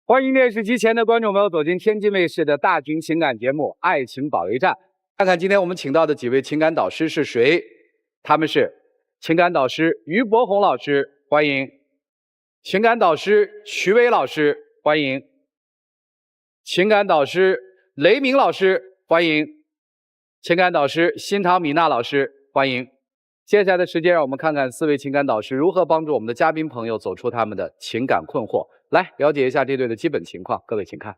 欢迎电视机前的观众朋友走进天津卫视的大型情感节目《爱情保卫战》，看看今天我们请到的几位情感导师是谁？他们是情感导师于博宏老师，欢迎；情感导师徐伟老师，欢迎；情感导师雷鸣老师，欢迎；情感导师新唐米娜老师，欢迎。接下来的时间，让我们看看4位情感导师如何帮助我们的嘉宾朋友走出他们的情感困惑。来了解一下这对的基本情况，各位请看。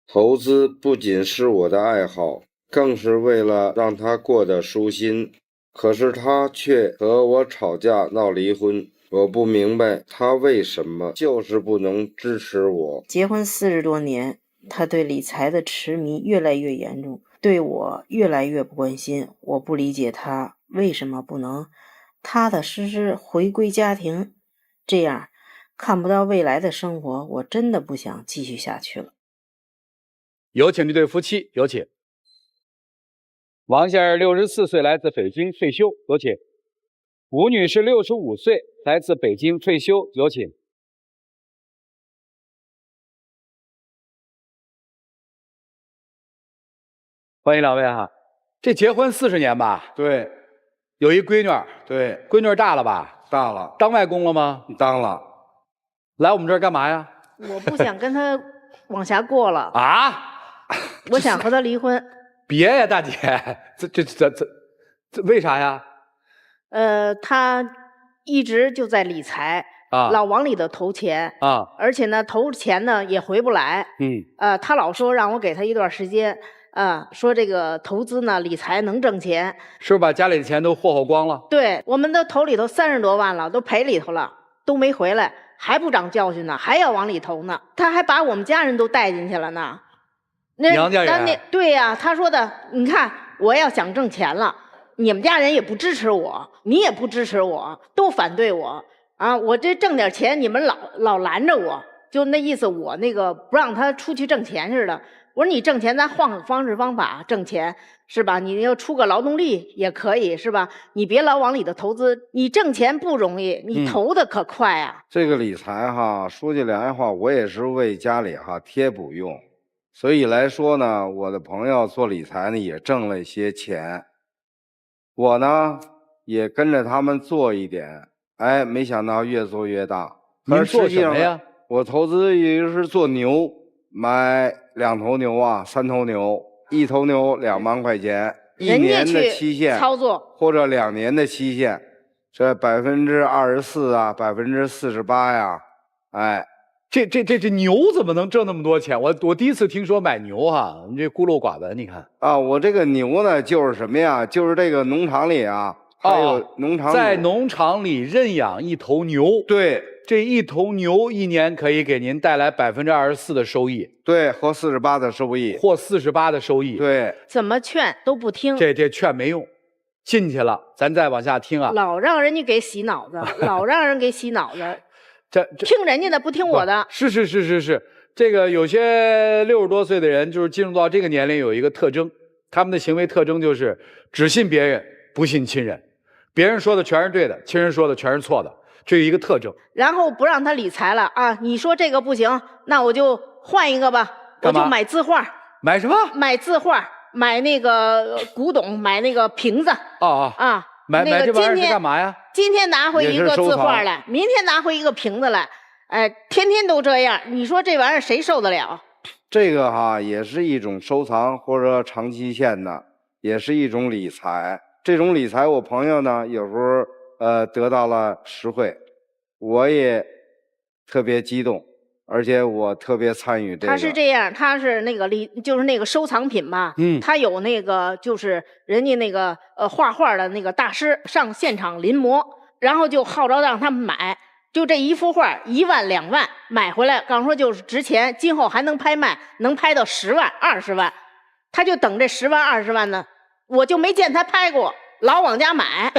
投资不仅是我的爱好，更是为了让他过得舒心。可是他却和我吵架闹离婚，我不明白他为什么就是不能支持我。结婚40多年，他对理财的痴迷越来越严重，对我越来越不关心。我不理解他为什么不能踏踏实实回归家庭，这样看不到未来的生活，我真的不想继续下去了。有请这对夫妻，有请。王先生64岁，来自北京，退休，有请。吴女士65岁，来自北京，退休，有请。欢迎两位哈。这结婚40年吧？对，有一闺女儿，对，闺女儿大了吧？大了，当外公了吗？当了。来我们这儿干嘛呀？我不想跟他往下过了啊！我想和他离婚。别呀，大姐，这为啥呀？他一直就在理财啊，老往里头投钱啊，而且呢，投钱呢也回不来。他老说让我给他一段时间，说这个投资呢理财能挣钱，是不是把家里的钱都霍霍光了？对，我们都投里头30多万了，都赔里头了，都没回来，还不长教训呢，还要往里投呢。他还把我们家人都带进去了呢。娘家人？对呀，他说的，你看我要想挣钱了，你们家人也不支持我，你也不支持我，都反对我啊！我这挣点钱，你们老拦着我，就那意思，我那个不让他出去挣钱似的。我说你挣钱，咱换个方式方法挣钱是吧？你要出个劳动力也可以是吧？你别老往里头投资，你挣钱不容易，你投的可快啊！这个理财哈，说句良心话，我也是为家里哈贴补用。所以来说呢，我的朋友做理财呢也挣了一些钱，我呢也跟着他们做一点，哎，没想到越做越大。您做什么呀？我投资也就是做牛，买2头牛啊，3头牛，1头牛2万块钱，1年的期限操作，或者2年的期限，这24%啊，48%呀，哎。这牛怎么能挣那么多钱？我第一次听说买牛哈，你这孤陋寡闻。你看啊，我这个牛呢，就是什么呀？就是这个农场里啊，还有农场在农场里认养1头牛。对，这1头牛1年可以给您带来24%的收益。对，或48%的收益，或48%的收益。对，怎么劝都不听。这劝没用，进去了，咱再往下听啊。老让人家给洗脑子，老让人给洗脑子。这听人家的，不听我的。是，这个有些60多岁的人，就是进入到这个年龄有一个特征，他们的行为特征就是只信别人，不信亲人，别人说的全是对的，亲人说的全是错的，这是一个特征。然后不让他理财了啊！你说这个不行，那我就换一个吧，我就买字画。买什么？买字画，买那个古董，买那个瓶子。买这玩意儿是干嘛呀？今天拿回一个字画来，明天拿回一个瓶子来，哎，天天都这样，你说这玩意儿谁受得了？这个哈也是一种收藏或者长期限的，也是一种理财。这种理财，我朋友呢有时候得到了实惠，我也特别激动，而且我特别参与这个。他是这样，他是那个就是那个收藏品吧，他有那个就是人家那个画画的那个大师上现场临摹，然后就号召让他们买，就这一幅画1万2万买回来，刚说就是值钱，今后还能拍卖，能拍到10万20万，他就等这10万20万呢，我就没见他拍过，老往家买。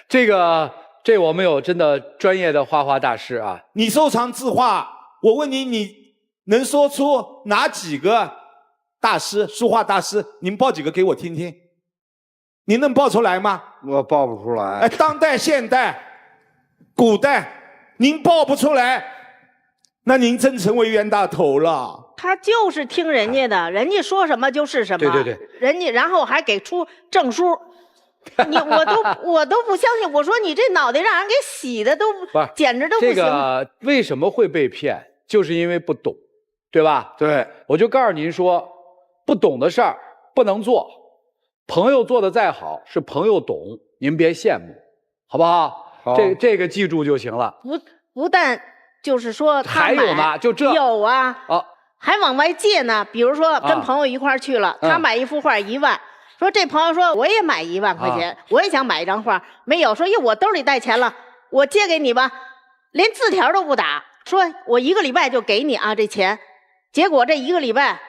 这我们有真的专业的画画大师啊。你收藏字画，我问你，你能说出哪几个大师，书画大师？你们报几个给我听听？你能报出来吗？我报不出来。当代、现代、古代，您报不出来，那您真成为冤大头了。他就是听人家的，人家说什么就是什么。对，人家然后还给出证书，我都不相信。我说你这脑袋让人给洗的都不是，简直都不行。这个为什么会被骗，就是因为不懂，对吧？对，我就告诉您说，不懂的事儿不能做。朋友做的再好，是朋友懂，您别羡慕，好不好？好这个记住就行了。不但就是说他还有买呢，就这有啊，还往外借呢。比如说跟朋友一块儿去了，他买一幅画1万，说这朋友说我也买1万块钱，我也想买一张画，没有，说哟我兜里带钱了，我借给你吧，连字条都不打，说我1个礼拜就给你啊这钱，结果这1个礼拜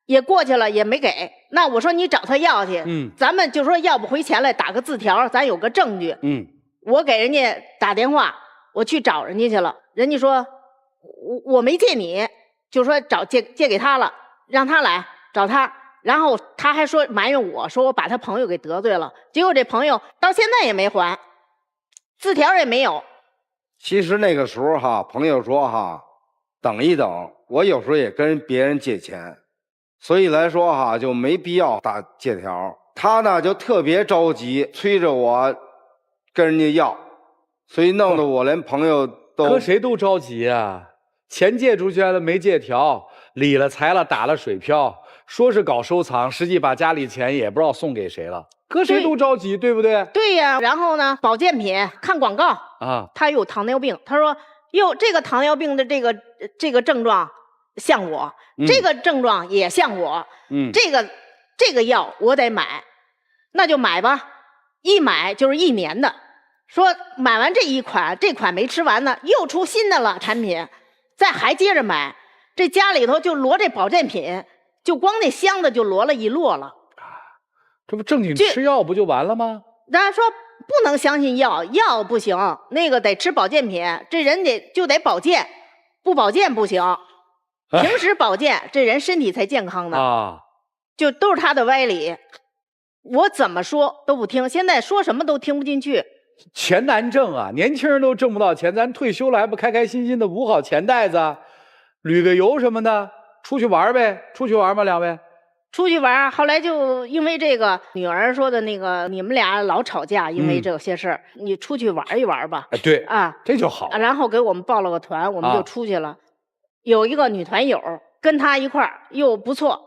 也过去了也没给。那我说你找他要去，咱们就说要不回钱来打个字条，咱有个证据。我给人家打电话，我去找人家去了，人家说我没借你，就说借给他了，让他来找他，然后他还说埋怨我说我把他朋友给得罪了，结果这朋友到现在也没还，字条也没有。其实那个时候哈，朋友说哈，等一等，我有时候也跟别人借钱，所以来说哈就没必要打借条。他呢就特别着急，催着我跟人家要，所以弄得我连朋友都搁谁都着急啊！钱借出去了没借条，理了财了打了水漂，说是搞收藏，实际把家里钱也不知道送给谁了，搁谁都着急，对不对？对呀，然后呢，保健品看广告啊，他有糖尿病，他说哟这个糖尿病的这个症状像我，这个症状也像我，这个药我得买，那就买吧，一买就是1年的。说买完这一款，这款没吃完呢，又出新的了产品，再还接着买，这家里头就摞这保健品，就光那箱子就摞了一摞了。这不正经吃药不就完了吗？大家说不能相信药，药不行，那个得吃保健品，这人就得保健，不保健不行。平时保健，这人身体才健康呢。啊，就都是他的歪理，我怎么说都不听，现在说什么都听不进去。钱难挣啊，年轻人都挣不到钱，咱退休了还不开开心心的捂好钱袋子，旅个游什么的，出去玩呗？出去玩吗？两位？出去玩，后来就因为这个，女儿说的那个，你们俩老吵架，因为这些事儿，你出去玩一玩吧。对啊，这就好。然后给我们报了个团，我们就出去了。有一个女团友跟他一块儿又不错，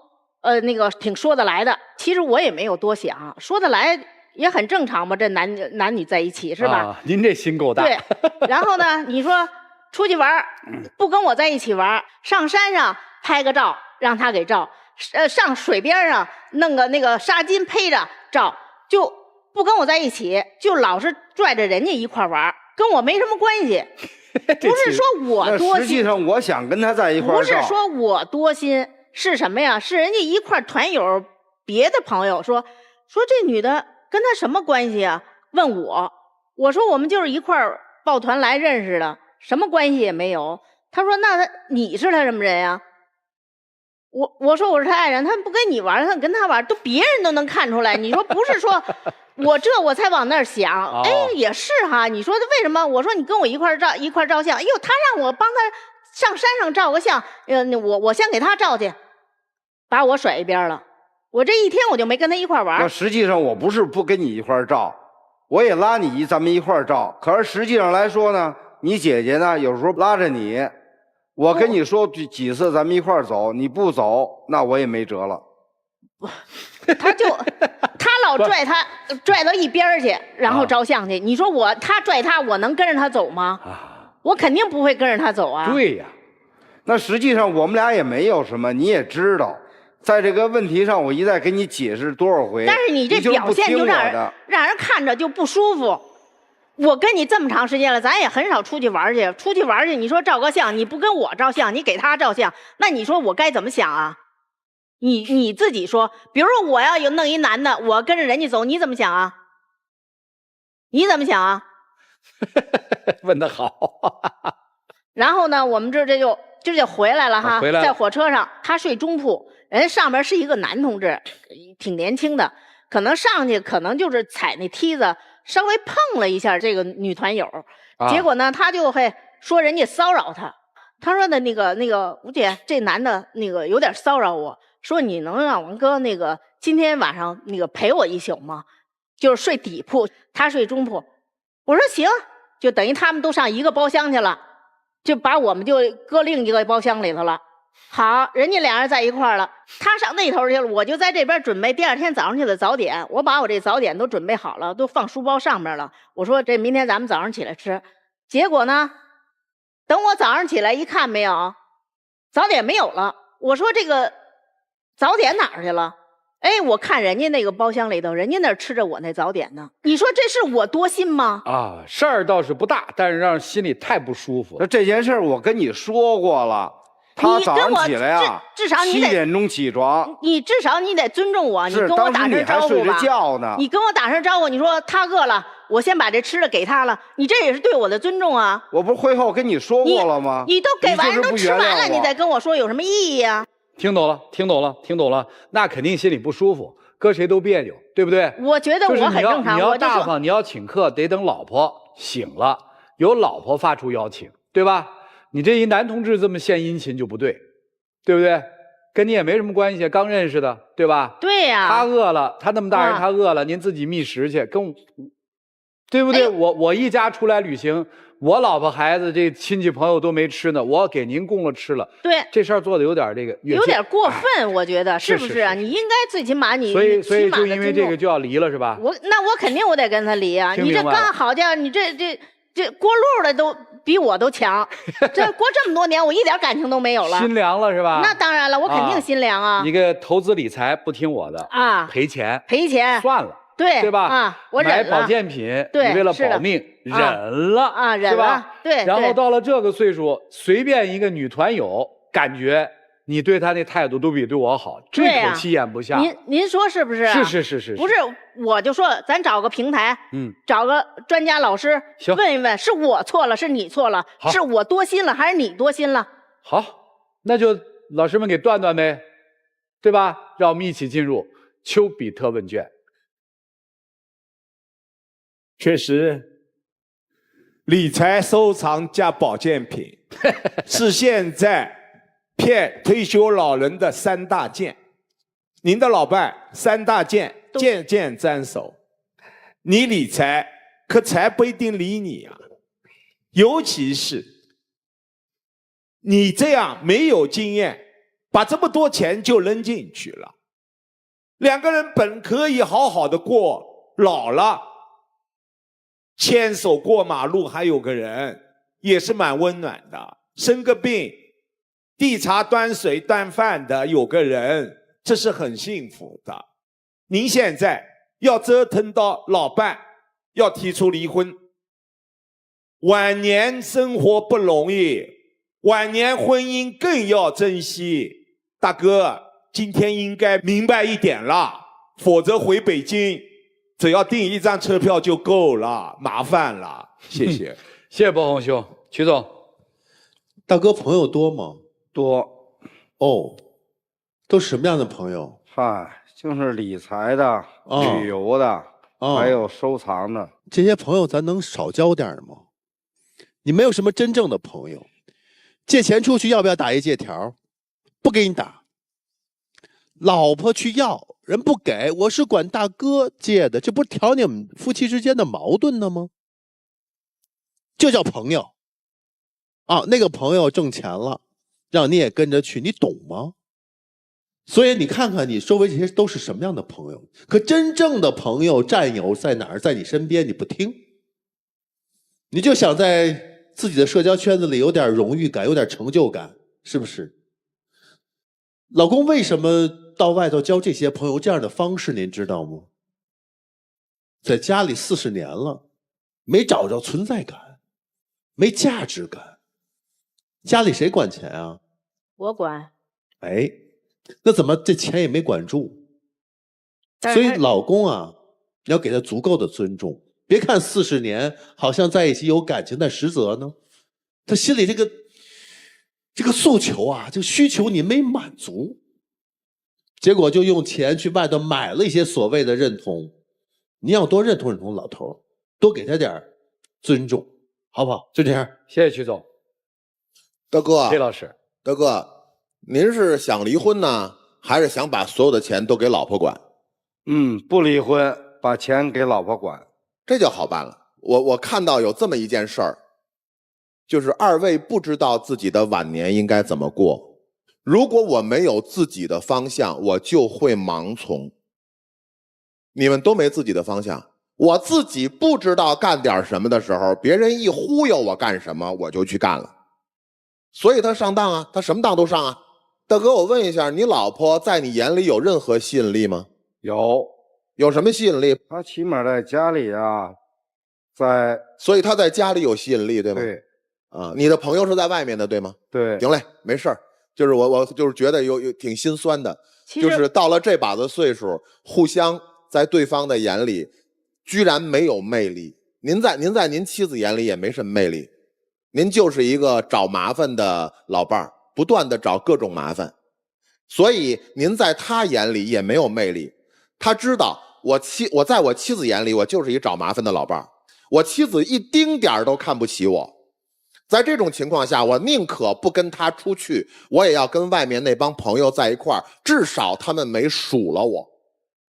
那个挺说得来的。其实我也没有多想，说得来也很正常嘛，这男女在一起是吧？您这心够大。对。然后呢，你说出去玩，不跟我在一起玩，上山上拍个照，让他给照。上水边上弄个那个纱巾披着照，就不跟我在一起，就老是拽着人家一块玩，跟我没什么关系。不是说我多心，实际上我想跟他在一块，不是说我多心，是什么呀？是人家一块团友，别的朋友说这女的跟他什么关系啊？问我说我们就是一块抱团来认识的，什么关系也没有。他说那你是他什么人呀？我说我是他爱人，他不跟你玩，他跟他玩，都别人都能看出来。你说不是说我才往那儿想，哎，也是哈。你说为什么？我说你跟我一块照相，哎呦，他让我帮他上山上照个相，我先给他照去，把我甩一边了。我这一天我就没跟他一块玩。那实际上我不是不跟你一块照，我也拉你咱们一块照。可是实际上来说呢，你姐姐呢有时候拉着你。我跟你说几次咱们一块儿走，你不走，那我也没辙了。他老拽到一边去，然后照相去。你说他拽他，我能跟着他走吗？我肯定不会跟着他走啊。对呀，那实际上我们俩也没有什么，你也知道，在这个问题上我一再给你解释多少回，但是你这表现就让人看着就不舒服。我跟你这么长时间了，咱也很少出去玩去。你说照个相，你不跟我照相，你给他照相，那你说我该怎么想啊？你自己说，比如说我要有弄一男的，我跟着人家走，你怎么想啊？你怎么想啊？问得好。然后呢，我们这就回来了哈，回来了。在火车上，他睡中铺，人上面是一个男同志，挺年轻的，可能上去可能就是踩那梯子。稍微碰了一下这个女团友，结果呢，他就说人家骚扰他。他说的那个吴姐，这男的有点骚扰我，说你能让王哥今天晚上陪我一宿吗？就是睡底铺，他睡中铺。我说行，就等于他们都上一个包厢去了，就把我们就搁另一个包厢里头了。好，人家俩人在一块儿了，他上那头去了，我就在这边准备第二天早上去的早点。我把我这早点都准备好了，都放书包上面了。我说这明天咱们早上起来吃。结果呢，等我早上起来一看，没有早点，没有了。我说这个早点哪儿去了？哎，我看人家那个包厢里头，人家那儿吃着我那早点呢。你说这是我多心吗？啊，事儿倒是不大，但是让人心里太不舒服了。那这件事我跟你说过了，他早上起来呀，至少你得7点钟起床，你至少你得尊重我，你跟我打声招呼吧。当时你还睡着觉呢，你跟我打声招呼，你说他饿了，我先把这吃的给他了，你这也是对我的尊重啊。我不是会后跟你说过了吗？你都给完人都吃完了，你再跟我说有什么意义啊？听懂了，听懂了，听懂了，那肯定心里不舒服，搁谁都别扭，对不对？我觉得我很正常。你要大方，你要请客，得等老婆醒了，由老婆发出邀请，对吧？你这一男同志这么献殷勤就不对，对不对？跟你也没什么关系，刚认识的，对吧？对呀。他饿了，他那么大人，他饿了，您自己觅食去，跟我，对不对？我一家出来旅行，我老婆孩子这亲戚朋友都没吃呢，我给您供了吃了。对，这事儿做的有点有点过分，我觉得是不是啊？你应该最起码所以就因为这个就要离了是吧？我肯定我得跟他离啊！你这刚好家伙，你这过路的都比我都强，这过这么多年我一点感情都没有了，心凉了是吧？那当然了，我肯定心凉啊！你个投资理财不听我的啊，赔钱算了。对吧？啊，我忍了。买保健品，你为了保命忍了啊，忍了。对。然后到了这个岁数，随便一个女团友，感觉你对她那态度都比对我好，这口气咽不下。您说是不是？是。不是，我就说咱找个平台，找个专家老师，问一问，是我错了，是你错了，是我多心了，还是你多心了？好，那就老师们给断断呗，对吧？让我们一起进入丘比特问卷。确实，理财、收藏加保健品是现在骗退休老人的3大件。您的老伴3大件，件件沾手。你理财，可财不一定理你啊。尤其是你这样没有经验，把这么多钱就扔进去了。2个人本可以好好的过老了。牵手过马路还有个人，也是蛮温暖的。生个病，递茶端水端饭的有个人，这是很幸福的。您现在要折腾到老伴，要提出离婚，晚年生活不容易，晚年婚姻更要珍惜。大哥，今天应该明白一点了，否则回北京只要订1张车票就够了，麻烦了，谢谢。谢谢博宏兄，曲总。大哥朋友多吗？多。哦，都什么样的朋友？嗨，就是理财的、旅游的，还有收藏的。这些朋友咱能少交点吗？你没有什么真正的朋友，借钱出去要不要打一借条？不给你打。老婆去要。人不给，我是管大哥借的，这不是调你们夫妻之间的矛盾呢吗？就叫朋友啊，那个朋友挣钱了，让你也跟着去，你懂吗？所以你看看你周围这些都是什么样的朋友？可真正的朋友、战友在哪儿？在你身边，你不听，你就想在自己的社交圈子里有点荣誉感，有点成就感，是不是？老公为什么到外头交这些朋友这样的方式您知道吗？在家里40年了，没找着存在感，没价值感。家里谁管钱啊？我管。哎，那怎么这钱也没管住？所以老公啊，你要给他足够的尊重。别看40年好像在一起有感情，但实则呢，他心里这个诉求啊，这个需求你没满足，结果就用钱去外头买了一些所谓的认同。你要多认同老头，多给他点尊重，好不好？就这样。谢谢曲总。大哥，这老师，大哥，您是想离婚呢，还是想把所有的钱都给老婆管？不离婚，把钱给老婆管。这就好办了。我看到有这么一件事儿，就是二位不知道自己的晚年应该怎么过。如果我没有自己的方向，我就会盲从。你们都没自己的方向，我自己不知道干点什么的时候，别人一忽悠我干什么，我就去干了。所以他上当啊，他什么当都上啊。大哥，我问一下，你老婆在你眼里有任何吸引力吗？有什么吸引力？他起码在家里啊，所以他在家里有吸引力，对吗？对啊，你的朋友是在外面的，对吗？对，行嘞，没事儿。就是我就是觉得有挺心酸的，其实就是到了这把子岁数，互相在对方的眼里居然没有魅力。您在您妻子眼里也没什么魅力，您就是一个找麻烦的老伴儿，不断的找各种麻烦，所以您在他眼里也没有魅力。他知道我在我妻子眼里，我就是一找麻烦的老伴儿，我妻子一丁点儿都看不起我。在这种情况下，我宁可不跟他出去，我也要跟外面那帮朋友在一块儿，至少他们没数了我。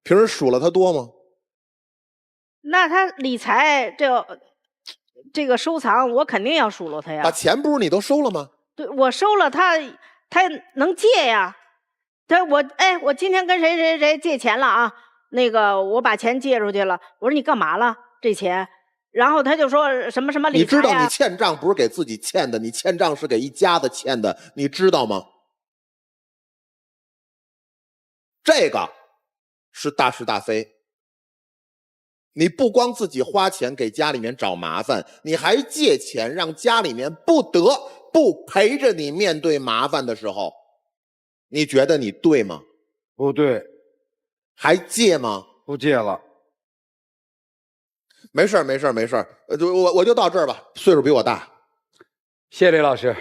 平时数了他多吗？那他理财这个收藏，我肯定要数落他呀。把钱不是你都收了吗？对，我收了他能借呀。我今天跟谁借钱了啊？那个我把钱借出去了。我说你干嘛了这钱？然后他就说什么什么理财呀。你知道你欠账不是给自己欠的，你欠账是给一家子欠的，你知道吗？这个是大是大非。你不光自己花钱给家里面找麻烦，你还借钱让家里面不得不陪着你面对麻烦的时候，你觉得你对吗？不对，还借吗？不借了。没事儿，我就到这儿吧，岁数比我大。谢谢李老师，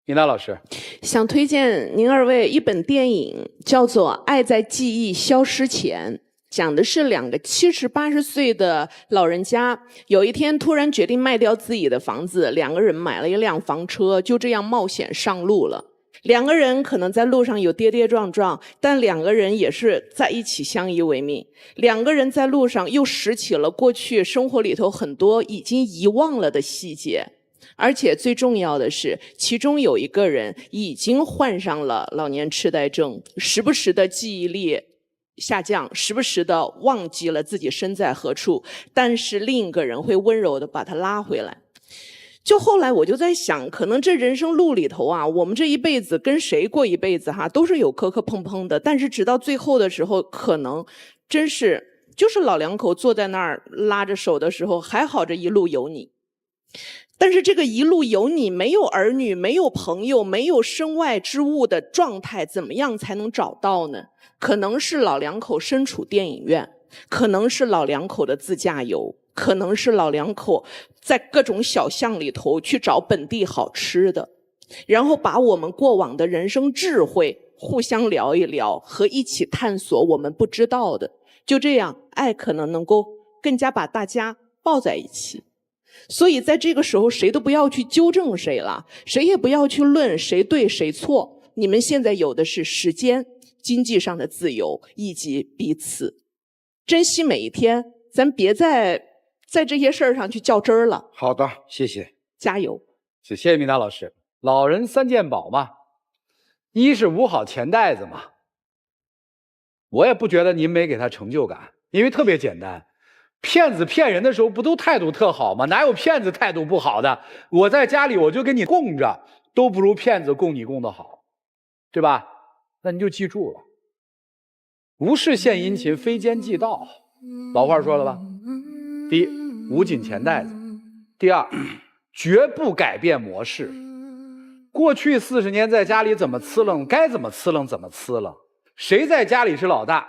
尹娜老师。想推荐您二位一本电影，叫做《爱在记忆消失前》，讲的是两个70、80岁的老人家，有一天突然决定卖掉自己的房子，两个人买了一辆房车，就这样冒险上路了。两个人可能在路上有跌跌撞撞，但两个人也是在一起相依为命。两个人在路上又拾起了过去生活里头很多已经遗忘了的细节，而且最重要的是，其中有一个人已经患上了老年痴呆症，时不时的记忆力下降，时不时的忘记了自己身在何处，但是另一个人会温柔的把他拉回来。就后来我就在想，可能这人生路里头啊，我们这一辈子跟谁过一辈子哈，都是有磕磕碰碰的，但是直到最后的时候，可能真是就是老两口坐在那儿拉着手的时候，还好这一路有你。但是这个一路有你，没有儿女，没有朋友，没有身外之物的状态，怎么样才能找到呢？可能是老两口身处电影院，可能是老两口的自驾游，可能是老两口在各种小巷里头去找本地好吃的，然后把我们过往的人生智慧互相聊一聊，和一起探索我们不知道的。就这样，爱可能能够更加把大家抱在一起。所以在这个时候，谁都不要去纠正谁了，谁也不要去论谁对谁错。你们现在有的是时间、经济上的自由以及彼此，珍惜每一天，咱别在这些事儿上去较真儿了。好的，谢谢。加油！谢谢明达老师。老人三件宝嘛，一是捂好钱袋子嘛。我也不觉得您没给他成就感，因为特别简单。骗子骗人的时候不都态度特好吗？哪有骗子态度不好的？我在家里我就给你供着，都不如骗子供你供得好，对吧？那你就记住了，无事献殷勤，非奸即盗。老话说了吧？第一，捂紧钱袋子；第二，绝不改变模式。过去40年在家里怎么呲楞，该怎么呲楞怎么呲楞。谁在家里是老大，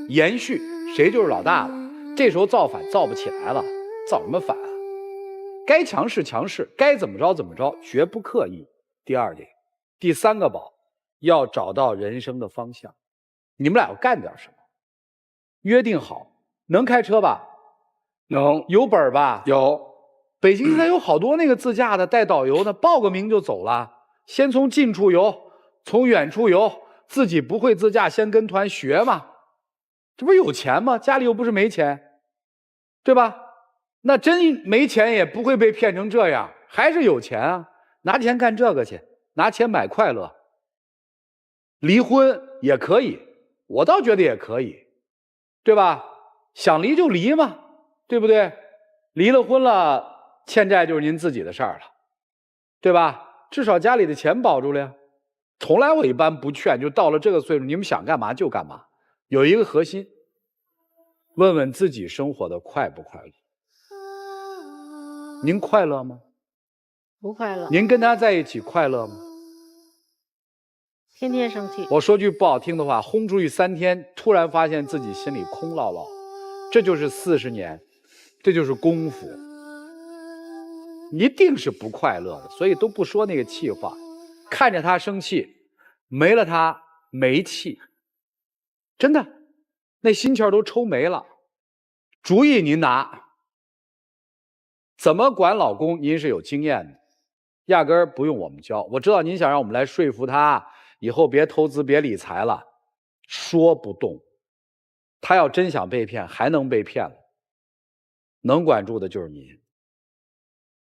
延续谁就是老大了。这时候造反造不起来了，造什么反啊？该强势强势，该怎么着怎么着，绝不刻意。第二点，第三个宝，要找到人生的方向。你们俩要干点什么？约定好，能开车吧？能。有本吧？有。北京现在有好多那个自驾的带导游的，报个名就走了。先从近处游，从远处游，自己不会自驾，先跟团学嘛。这不是有钱吗？家里又不是没钱，对吧？那真没钱也不会被骗成这样，还是有钱啊，拿钱干这个去，拿钱买快乐。离婚也可以，我倒觉得也可以，对吧？想离就离嘛，对不对？离了婚了，欠债就是您自己的事儿了，对吧？至少家里的钱保住了呀。从来我一般不劝，就到了这个岁数，你们想干嘛就干嘛。有一个核心，问问自己生活的快不快乐？您快乐吗？不快乐，您跟他在一起快乐吗？天天生气。我说句不好听的话，轰出去3天，突然发现自己心里空落落，这就是40年，这就是功夫，一定是不快乐的，所以都不说那个气话。看着他生气，没了他没气，真的，那心气儿都抽没了。主意您拿，怎么管老公您是有经验的，压根儿不用我们教。我知道您想让我们来说服他，以后别投资别理财了，说不动。他要真想被骗，还能被骗了，能管住的就是您。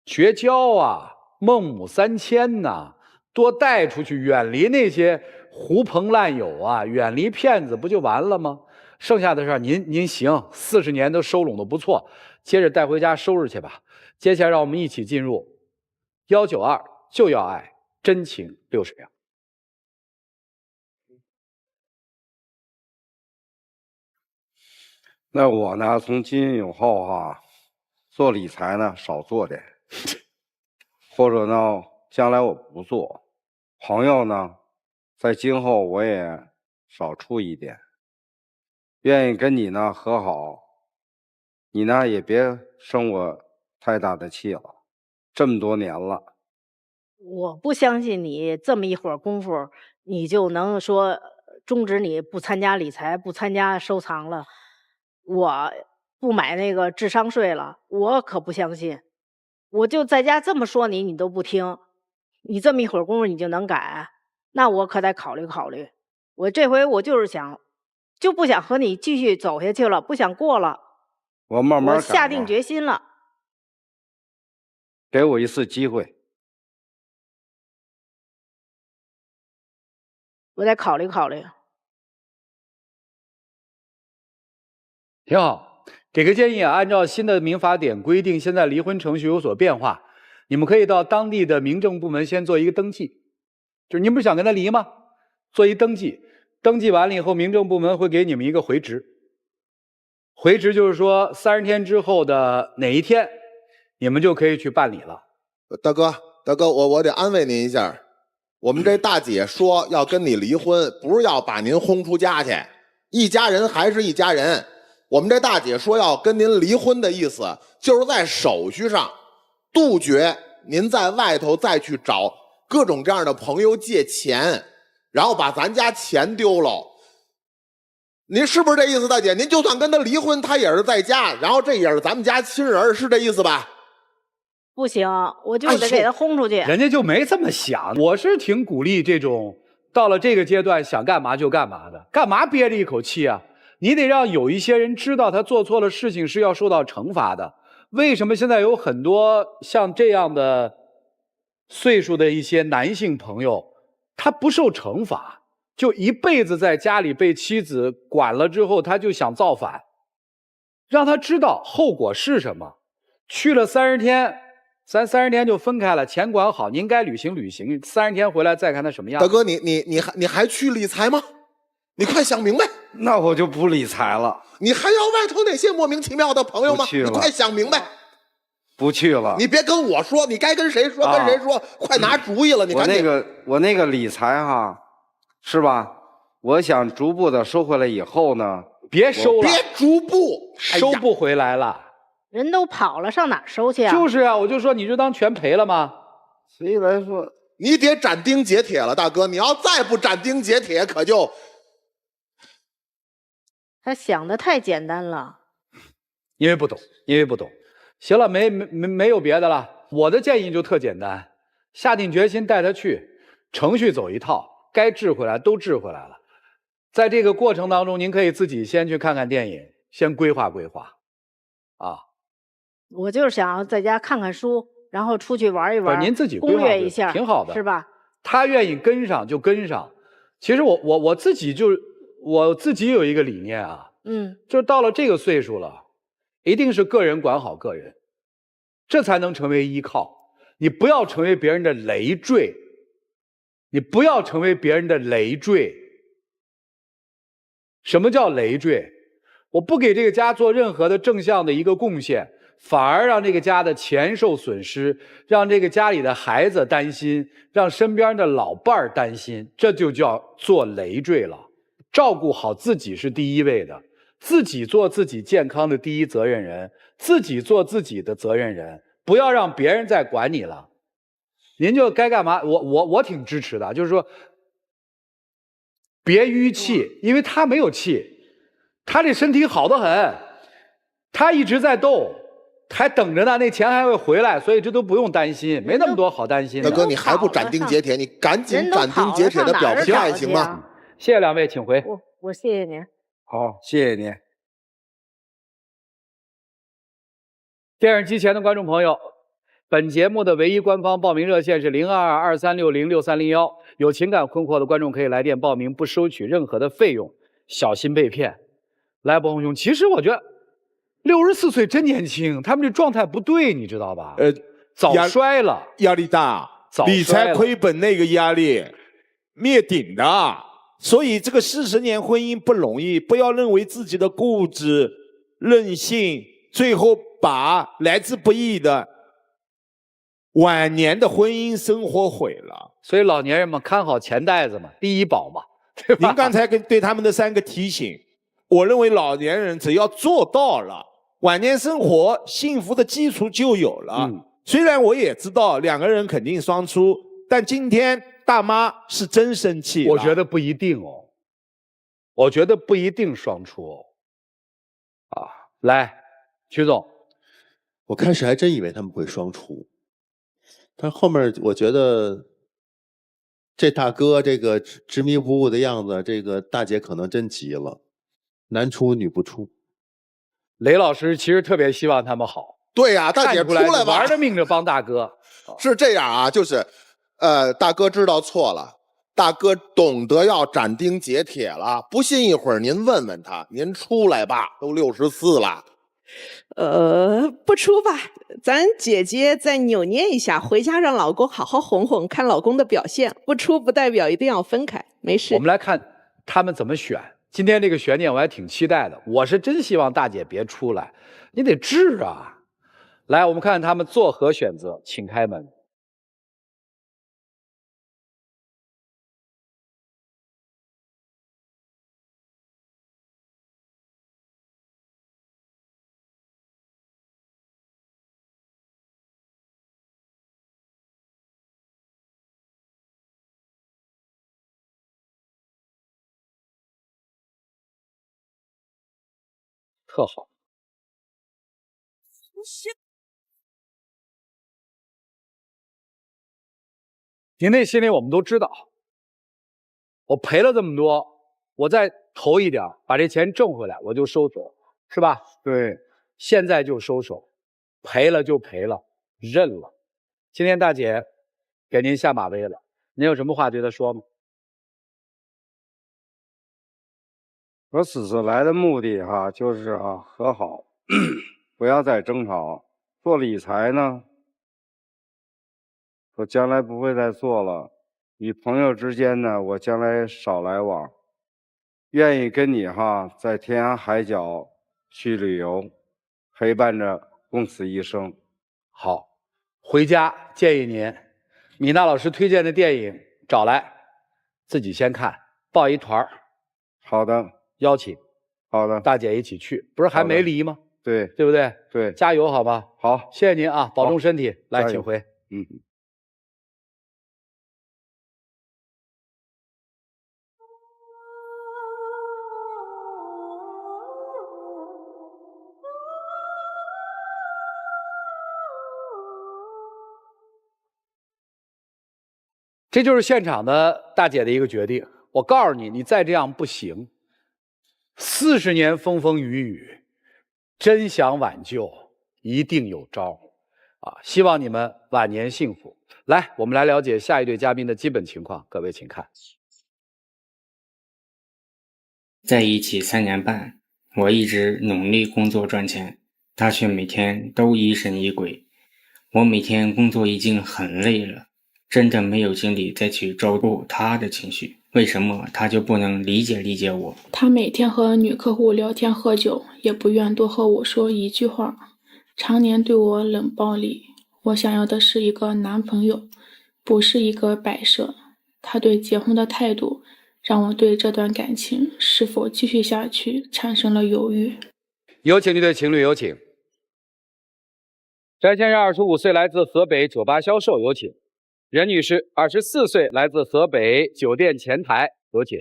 绝交啊，孟母3000呐，多带出去，远离那些狐朋烂友啊，远离骗子，不就完了吗？剩下的事儿您行，40年都收拢的不错，接着带回家收拾去吧。接下来让我们一起进入192就要爱，真情60秒。那我呢，从今以后做理财呢少做点，或者呢，将来我不做。朋友呢，在今后我也少处一点。愿意跟你呢和好，你呢也别生我太大的气了，这么多年了。我不相信你这么一会儿功夫，你就能说终止你不参加理财、不参加收藏了，我不买那个智商税了，我可不相信。我就在家这么说你，你都不听，你这么一会儿功夫你就能改，那我可得考虑考虑。我这回我就是想，就不想和你继续走下去了，不想过了。我慢慢改。我下定决心了。给我一次机会。我得考虑考虑。挺好，给个建议啊，按照新的民法典规定，现在离婚程序有所变化，你们可以到当地的民政部门先做一个登记，就是您不是想跟他离吗？做一登记，登记完了以后，民政部门会给你们一个回执。回执就是说30天之后的哪一天，你们就可以去办理了。大哥，我得安慰您一下，我们这大姐说要跟你离婚，不是要把您轰出家去，一家人还是一家人。我们这大姐说要跟您离婚的意思，就是在手续上杜绝您在外头再去找各种各样的朋友借钱，然后把咱家钱丢了。您是不是这意思，大姐？您就算跟他离婚，他也是在家，然后这也是咱们家亲人，是这意思吧？不行，我就得给他轰出去。人家就没这么想，我是挺鼓励这种到了这个阶段想干嘛就干嘛的，干嘛憋着一口气啊？你得让有一些人知道他做错了事情是要受到惩罚的。为什么现在有很多像这样的岁数的一些男性朋友，他不受惩罚，就一辈子在家里被妻子管了之后，他就想造反，让他知道后果是什么。去了30天，咱30天就分开了，钱管好，您该履行履行，30天回来再看他什么样。大哥，你还去理财吗？你快想明白。那我就不理财了。你还要外头那些莫名其妙的朋友吗？你快想明白。不去了。你别跟我说，你该跟谁说跟谁说，快拿主意了。你赶紧。我那个理财是吧？我想逐步的收回来以后呢，别收了，别逐步收不回来了。人都跑了，上哪儿收去啊？就是啊，我就说你就当全赔了吗？所以来说，你得斩钉截铁了，大哥。你要再不斩钉截铁，可就……他想的太简单了，因为不懂。行了，没有别的了。我的建议就特简单，下定决心带他去，程序走一套，该治回来都治回来了。在这个过程当中，您可以自己先去看看电影，先规划规划，啊。我就是想要在家看看书，然后出去玩一玩，您自己规划攻略一下，挺好的，是吧？他愿意跟上就跟上。其实我自己有一个理念啊，就是到了这个岁数了，一定是个人管好个人，这才能成为依靠。你不要成为别人的累赘，你不要成为别人的累赘。什么叫累赘？我不给这个家做任何的正向的一个贡献，反而让这个家的钱受损失，让这个家里的孩子担心，让身边的老伴儿担心，这就叫做累赘了。照顾好自己是第一位的，自己做自己健康的第一责任人，自己做自己的责任人，不要让别人再管你了。您就该干嘛？我挺支持的，就是说，别淤气，因为他没有气。他这身体好得很，他一直在斗，还等着呢，那钱还会回来，所以这都不用担心，没那么多好担心的。大哥，你还不斩钉截铁？你赶紧斩钉截铁的表个态行吗？谢谢两位，请回。我谢谢您。好，谢谢您。电视机前的观众朋友，本节目的唯一官方报名热线是0223606301，有情感困惑的观众可以来电报名，不收取任何的费用，小心被骗。来，伯鸿兄，其实我觉得64岁真年轻，他们这状态不对，你知道吧？早衰了，压力大，理财亏本那个压力灭顶的，所以这个40年婚姻不容易，不要认为自己的固执、任性，最后把来之不易的晚年的婚姻生活毁了。所以老年人们看好钱袋子嘛，第一宝嘛，对吧？您刚才对他们的3个提醒。我认为老年人只要做到了，晚年生活幸福的基础就有了。虽然我也知道2个人肯定双出，但今天大妈是真生气了。我觉得不一定哦，我觉得不一定双出哦。啊，来，曲总，我开始还真以为他们会双出，但后面我觉得这大哥这个执迷不悟的样子，这个大姐可能真急了。男出女不出，雷老师其实特别希望他们好。对呀，大姐出来吧，玩了命着帮大哥。是这样啊，就是，大哥知道错了，大哥懂得要斩钉截铁了。不信一会儿您问问他，您出来吧，都64了。不出吧，咱姐姐再扭捏一下，回家让老公好好哄哄，看老公的表现。不出不代表一定要分开，没事。我们来看他们怎么选。今天这个悬念我还挺期待的，我是真希望大姐别出来，你得治啊！来，我们看看他们作何选择，请开门。特好。您那心里我们都知道，我赔了这么多，我再投一点，把这钱挣回来，我就收手，是吧？对，现在就收手，赔了就赔了，认了。今天大姐给您下马威了，您有什么话对她说吗？我此次来的目的就是和好，不要再争吵。做理财呢，我将来不会再做了。与朋友之间呢，我将来少来往，愿意跟你在天涯海角去旅游，陪伴着共此一生。好，回家建议您，米娜老师推荐的电影找来，自己先看，报一团。好的，邀请。好的，大姐一起去，不是还没离吗？对，对不对？对，加油，好吧？好，谢谢您啊，保重身体。来，请回。这就是现场的大姐的一个决定。我告诉你，你再这样不行。40年风风雨雨，真想挽救，一定有招啊！希望你们晚年幸福。来，我们来了解下一对嘉宾的基本情况，各位请看。在一起3年半，我一直努力工作赚钱，他却每天都疑神疑鬼。我每天工作已经很累了，真的没有精力再去照顾他的情绪。为什么他就不能理解我？他每天和女客户聊天喝酒，也不愿多和我说一句话，常年对我冷暴力。我想要的是一个男朋友，不是一个摆设。他对结婚的态度，让我对这段感情是否继续下去产生了犹豫。有请这对情侣，有请。翟先生25岁，来自河北，酒吧销售，有请。任女士24岁，来自河北，酒店前台，有请。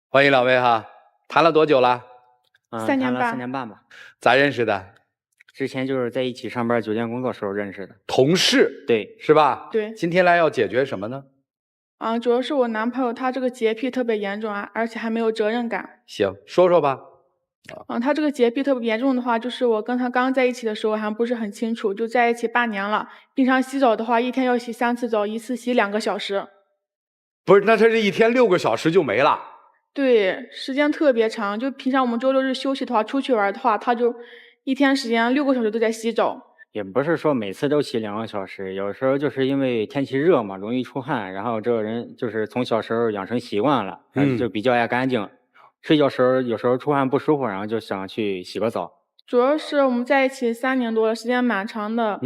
欢迎两位哈，谈了多久了？3年半。3年半吧。咋认识的？之前就是在一起上班酒店工作时候认识的。同事？对，是吧？对。今天来要解决什么呢？主要是我男朋友他这个洁癖特别严重啊，而且还没有责任感。行，说说吧。他这个洁癖特别严重的话，就是我跟他刚在一起的时候还不是很清楚，就在一起8年了。平常洗澡的话，一天要洗3次澡，一次洗2个小时。不是，那他这一天6个小时就没了？对，时间特别长。就平常我们周六日休息的话，出去玩的话，他就一天时间6个小时都在洗澡。也不是说每次都洗2个小时，有时候就是因为天气热嘛，容易出汗，然后这个人就是从小时候养成习惯了，就比较爱干净。睡觉时候有时候出汗不舒服，然后就想去洗个澡。主要是我们在一起3年多了，时间蛮长的。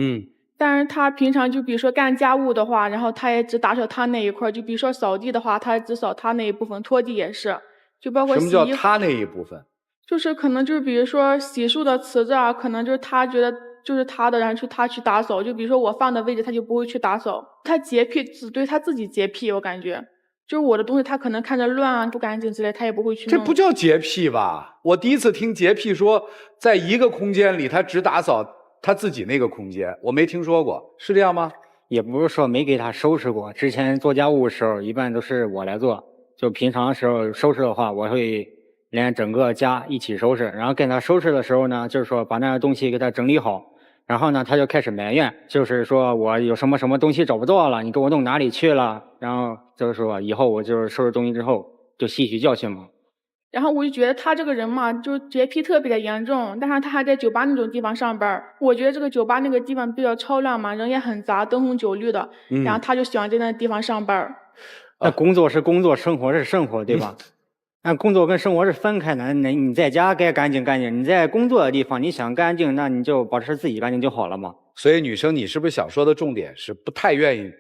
但是他平常就比如说干家务的话，然后他也只打扫他那一块，就比如说扫地的话，他只扫他那一部分，拖地也是，就包括洗衣服。什么叫他那一部分？就是可能就是比如说洗漱的池子啊，可能就是他觉得就是他的，然后他去打扫。就比如说我放的位置，他就不会去打扫。他洁癖只对他自己洁癖，我感觉。就是我的东西，他可能看着乱啊、不干净之类，他也不会去弄。这不叫洁癖吧？我第一次听洁癖说，在一个空间里，他只打扫他自己那个空间，我没听说过，是这样吗？也不是说没给他收拾过，之前做家务的时候，一般都是我来做。就平常的时候收拾的话，我会连整个家一起收拾，然后跟他收拾的时候呢，就是说把那个东西给他整理好。然后呢，他就开始埋怨，就是说我有什么东西找不到了，你给我弄哪里去了？然后就是说以后我就是收拾东西之后就吸取教训嘛。然后我就觉得他这个人嘛，就洁癖特别的严重，但是他还在酒吧那种地方上班。我觉得这个酒吧那个地方比较超乱嘛，人也很杂，灯红酒绿的。然后他就喜欢在那地方上班。那工作是工作，生活是生活，对吧？那工作跟生活是分开的，那你在家该干净干净，你在工作的地方你想干净，那你就保持自己干净就好了嘛。所以女生，你是不是想说的重点是不太愿意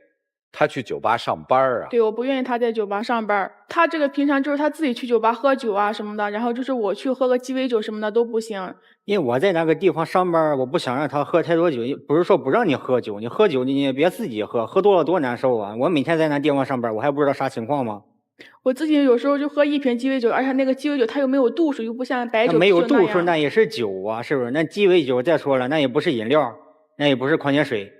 他去酒吧上班啊？对，我不愿意他在酒吧上班。他这个平常就是他自己去酒吧喝酒啊什么的，然后就是我去喝个鸡尾酒什么的都不行。因为我在那个地方上班，我不想让他喝太多酒，不是说不让你喝酒，你喝酒你也别自己喝，喝多了多难受啊！我每天在那地方上班，我还不知道啥情况吗？我自己有时候就喝1瓶鸡尾酒，而且那个鸡尾酒它又没有度数，又不像白酒没有度数，那也是酒啊，是不是？那鸡尾酒再说了，那也不是饮料，那也不是矿泉水。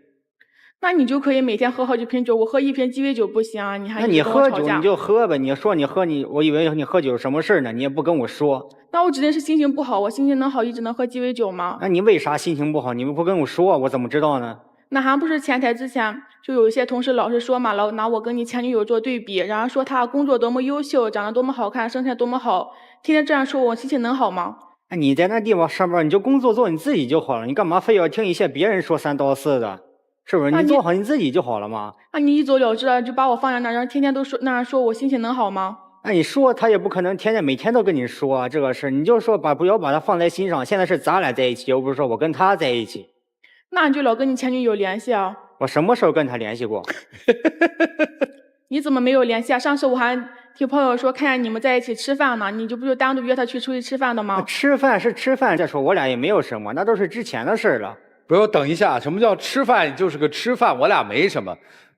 那你就可以每天喝好几瓶酒，我喝1瓶鸡尾酒不行啊！你还那你喝酒你就喝呗，你说你喝我以为你喝酒什么事呢？你也不跟我说。那我指定是心情不好，我心情能好一直能喝鸡尾酒吗？那你为啥心情不好？你们不跟我说，我怎么知道呢？那还不是前台之前就有一些同事老是说嘛，老拿我跟你前女友做对比，然后说她工作多么优秀，长得多么好看，身材多么好，天天这样说我，心情能好吗？那你在那地方上班，你就工作做你自己就好了，你干嘛非要听一些别人说3道4的？是不是？你做好你自己就好了吗？那你一走了之了，就把我放在那儿，然后天天都说那样说我，心情能好吗？那你说他也不可能每天都跟你说啊，这个事，你就说不要把他放在心上。现在是咱俩在一起，又不是说我跟他在一起。那你就老跟你前女友联系啊？我什么时候跟他联系过？你怎么没有联系啊？上次我还听朋友说看见你们在一起吃饭呢，你不就单独约他去出去吃饭的吗？吃饭是吃饭，再说我俩也没有什么，那都是之前的事了。不用，等一下，什么叫吃饭就是个吃饭，我俩没什么。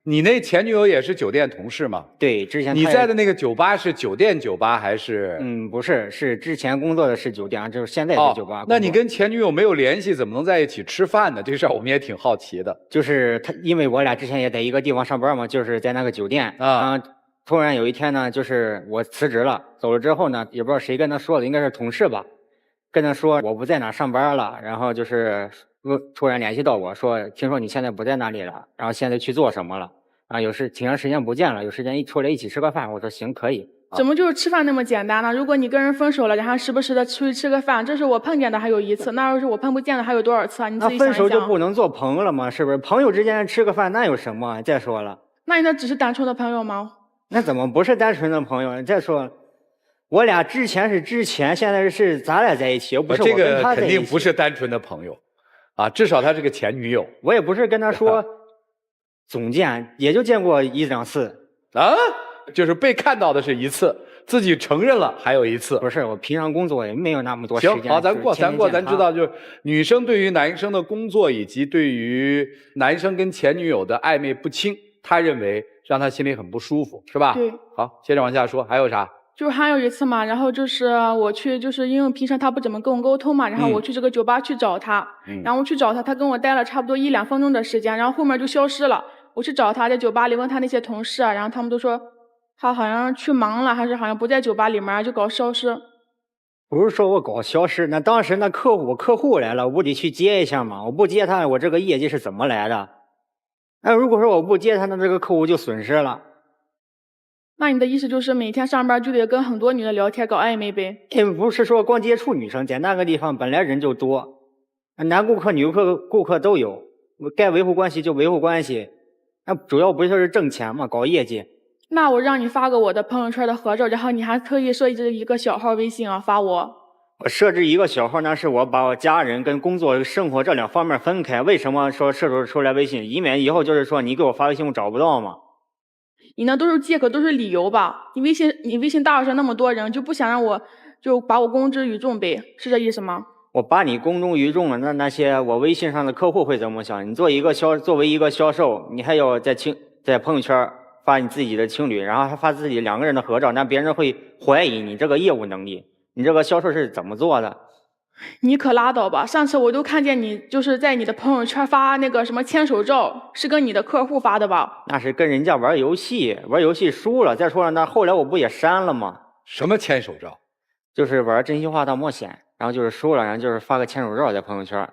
你那前女友也是酒店同事吗？对，之前你她也在的那个酒吧是酒店酒吧还是？不是，是之前工作的是酒店，就是现在是酒吧。那你跟前女友没有联系，怎么能在一起吃饭呢？这事儿我们也挺好奇的。就是他，因为我俩之前也在一个地方上班嘛，就是在那个酒店啊。突然有一天呢，就是我辞职了，走了之后呢，也不知道谁跟他说的，应该是同事吧，跟他说我不在哪上班了，然后就是突然联系到我说，听说你现在不在那里了，然后现在去做什么了？啊，挺长时间不见了，有时间出来一起吃个饭。我说行，可以。怎么就是吃饭那么简单呢？如果你跟人分手了，然后时不时的出去吃个饭，这是我碰见的还有1次，那要是我碰不见的还有多少次啊？你自己想一想。那分手就不能做朋友了吗？是不是？朋友之间吃个饭那有什么？再说了，那你那只是单纯的朋友吗？那怎么不是单纯的朋友？再说，我俩之前是之前，现在是咱俩在一起，又不是我跟他在一起。这个肯定不是单纯的朋友，啊，至少他是个前女友。我也不是跟他说。总见也就见过1、2次啊，就是被看到的是1次，自己承认了还有1次。不是，我平常工作也没有那么多时间。行，好，咱知道，就是女生对于男生的工作以及对于男生跟前女友的暧昧不清，她认为让她心里很不舒服，是吧？对。好，接着往下说，还有啥？就是还有1次嘛，然后就是我去，就是因为平常他不怎么跟我沟通嘛，然后我去这个酒吧去找他，然后我去找他，他跟我待了差不多1、2分钟的时间，然后后面就消失了。我去找他，在酒吧里问他那些同事啊，然后他们都说他好像去忙了，还是好像不在酒吧里面，就搞消失。不是说我搞消失，那当时那客户来了，我得去接一下嘛，我不接他，我这个业绩是怎么来的？那如果说我不接他，那这个客户就损失了。那你的意思就是每天上班就得跟很多女的聊天搞暧昧呗？也不是说光接触女生，在那个地方本来人就多，男顾客、女顾客都有，该维护关系就维护关系。那主要不就是挣钱嘛，搞业绩。那我让你发个我的朋友圈的合照，然后你还特意设置一个小号微信啊发我。我设置一个小号，那是我把我家人跟工作生活这2方面分开。为什么说设置出来微信？以免以后就是说你给我发微信我找不到嘛。你那都是借口，都是理由吧？你微信大号上那么多人，就不想让我就把我公之于众呗？是这意思吗？我把你公诸于众了，那些我微信上的客户会怎么想？你作为一个销售，你还要在朋友圈发你自己的情侣，然后还发自己2个人的合照，那别人会怀疑你这个业务能力，你这个销售是怎么做的？你可拉倒吧！上次我都看见你就是在你的朋友圈发那个什么牵手照，是跟你的客户发的吧？那是跟人家玩游戏输了。再说了，那后来我不也删了吗？什么牵手照？就是玩真心话大冒险。然后就是输了，然后就是发个牵手照在朋友圈，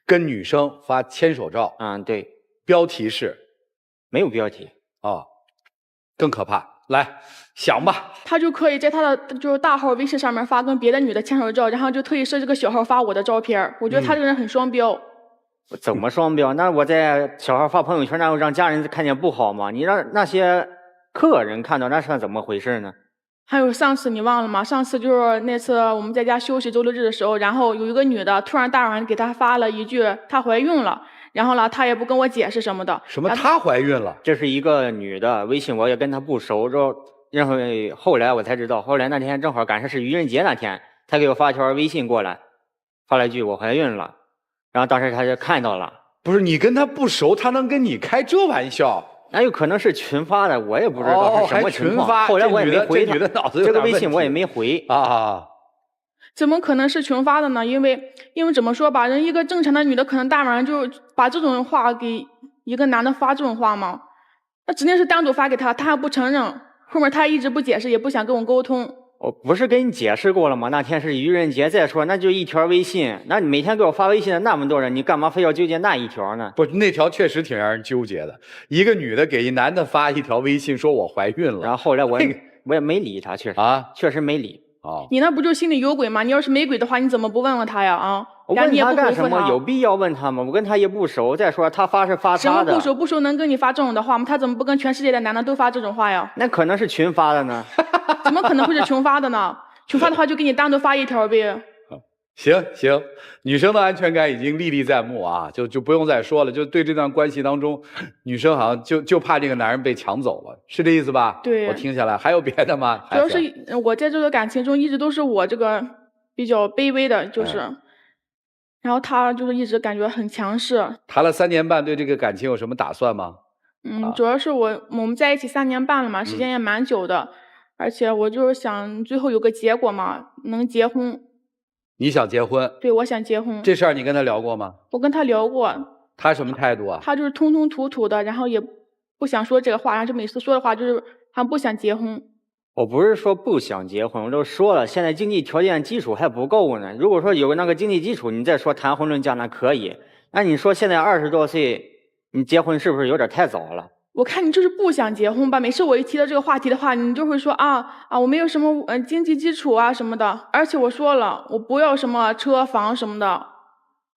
跟女生发牵手照。对，标题是没有标题更可怕。来想吧，他就可以在他的就是大号微信上面发跟别的女的牵手照，然后就特意设置个小号发我的照片。我觉得他这个人很双标。怎么双标？那我在小号发朋友圈，那让家人看见不好吗？你让那些客人看到，那是怎么回事呢？还有上次你忘了吗？上次就是那次我们在家休息周六日的时候，然后有一个女的突然大晚上给他发了一句她怀孕了，然后呢她也不跟我解释什么的。什么她怀孕了？这是一个女的，微信我也跟她不熟，然后后来我才知道，后来那天正好赶上是愚人节那天，她给我发条微信过来，发了一句我怀孕了，然后当时她就看到了。不是你跟她不熟，她能跟你开这玩笑？那有可能是群发的，我也不知道是什么情况。后来我也没回这女的脑子有这个微信我也没回怎么可能是群发的呢？因为怎么说吧，人一个正常的女的可能大晚上就把这种话给一个男的发这种话吗？那指定是单独发给他，他还不承认，后面他还一直不解释，也不想跟我沟通。我不是跟你解释过了吗？那天是愚人节，再说那就一条微信，那你每天给我发微信的那么多人，你干嘛非要纠结那一条呢？不，那条确实挺让人纠结的。一个女的给一男的发一条微信说我怀孕了，然后后来我也没理他，确实没理。你那不就心里有鬼吗？你要是没鬼的话，你怎么不问问他呀？我问他干什么？有必要问他吗？我跟他也不熟。再说他发是发他的。什么不熟能跟你发这种的话吗？他怎么不跟全世界的男的都发这种话呀？那可能是群发的呢。怎么可能会是群发的呢？群发的话就给你单独发一条呗。行，女生的安全感已经历历在目啊，就不用再说了。就对这段关系当中，女生好像就怕这个男人被抢走了，是这意思吧？对，我听下来还有别的吗？主要是我在这个感情中一直都是我这个比较卑微的，就是然后他就是一直感觉很强势。谈了3年半，对这个感情有什么打算吗？主要是我们在一起3年半了嘛，时间也蛮久的，而且我就是想最后有个结果嘛，能结婚。你想结婚？对，我想结婚。这事儿你跟他聊过吗？我跟他聊过。他什么态度啊？他就是吞吞吐吐的，然后也不想说这个话，然后就每次说的话就是他不想结婚。我不是说不想结婚，我都说了，现在经济条件基础还不够呢。如果说有那个经济基础，你再说谈婚论嫁那可以。那你说现在20多岁，你结婚是不是有点太早了？我看你就是不想结婚吧？每次我一提到这个话题的话，你就会说我没有什么经济基础啊什么的。而且我说了，我不要什么车房什么的，